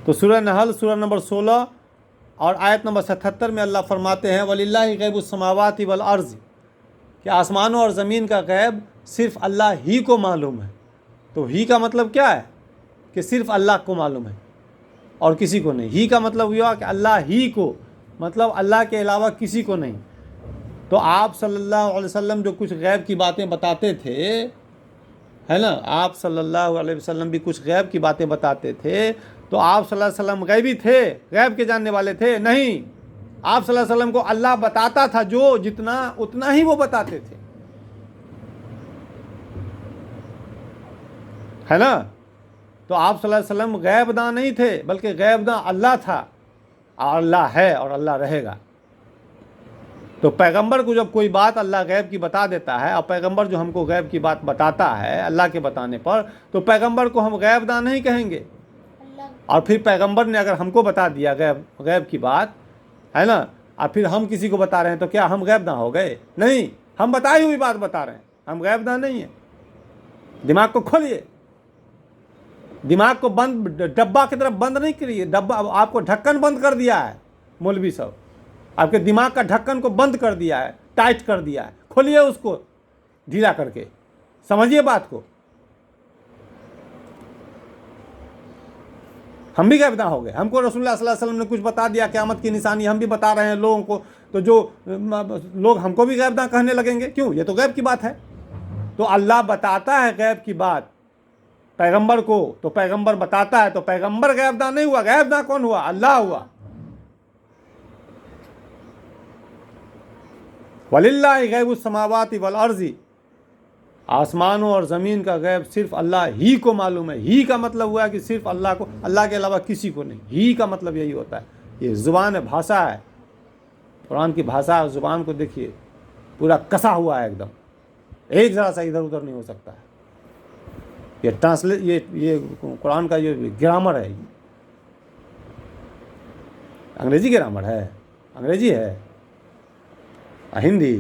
تو سورہ نحل سورہ نمبر 16 اور آیت نمبر 77 میں اللہ فرماتے ہیں وَلِلَّهِ غیب السماوات والارض، کہ آسمانوں اور زمین کا غیب صرف اللہ ہی کو معلوم ہے۔ تو ہی کا مطلب کیا ہے؟ کہ صرف اللہ کو معلوم ہے اور کسی کو نہیں۔ ہی کا مطلب یہ ہوا کہ اللہ ہی کو، مطلب اللہ کے علاوہ کسی کو نہیں۔ تو آپ صلی اللہ علیہ وسلم جو کچھ غیب کی باتیں بتاتے تھے، ہے نا، آپ صلی اللہ علیہ وسلم بھی کچھ غیب کی باتیں بتاتے تھے، تو آپ صلی اللہ علیہ وسلم غیبی تھے، غیب کے جاننے والے تھے؟ نہیں، آپ صلی اللہ علیہ وسلم کو اللہ بتاتا تھا، جو جتنا اتنا ہی وہ بتاتے تھے، ہے نا۔ تو آپ صلی اللہ علیہ وسلم غیب داں نہیں تھے، بلکہ غیب داں اللہ تھا، اور اللہ ہے اور اللہ رہے گا۔ تو پیغمبر کو جب کوئی بات اللہ غیب کی بتا دیتا ہے، اور پیغمبر جو ہم کو غیب کی بات بتاتا ہے اللہ کے بتانے پر، تو پیغمبر کو ہم غیب داں نہیں کہیں گے۔ اور پھر پیغمبر نے اگر ہم کو بتا دیا غیب کی بات، ہے نا، اور پھر ہم کسی کو بتا رہے ہیں، تو کیا ہم غیب داں ہو گئے؟ نہیں، ہم بتائی ہوئی بات بتا رہے ہیں، ہم غیب داں نہیں ہیں۔ دماغ کو کھولیے، دماغ کو بند، ڈبہ کی طرف بند نہیں کریے۔ ڈبہ آپ کو ڈھکن بند کر دیا ہے مولوی صاحب، آپ کے دماغ کا ڈھکن کو بند کر دیا ہے، ٹائٹ کر دیا ہے۔ کھولیے اس کو ڈھیلا کر کے، سمجھیے بات کو۔ ہم بھی غیب داں ہو گئے، ہم کو رسول اللہ صلی اللہ علیہ وسلم نے کچھ بتا دیا قیامت کی نشانی، ہم بھی بتا رہے ہیں لوگوں کو، تو جو لوگ ہم کو بھی غیب داں کہنے لگیں گے، کیوں؟ یہ تو غیب کی بات ہے۔ تو اللہ بتاتا ہے غیب کی بات پیغمبر کو، تو پیغمبر بتاتا ہے، تو پیغمبر غیب داں نہیں ہوا۔ غیب داں کون ہوا؟ اللہ ہوا۔ وَلِلَّهِ غیب السماوات والارض، آسمانوں اور زمین کا غیب صرف اللہ ہی کو معلوم ہے۔ ہی کا مطلب ہوا کہ صرف اللہ کو، اللہ کے علاوہ کسی کو نہیں۔ ہی کا مطلب یہی ہوتا ہے۔ یہ زبان ہے، بھاشا ہے، قرآن کی بھاشا اور زبان کو دیکھیے، پورا کسا ہوا ہے ایک دم، ایک ذرا سا ادھر ادھر نہیں ہو سکتا ہے۔ یہ قرآن کا یہ گرامر ہے، انگریزی گرامر ہے، انگریزی ہے، ہندی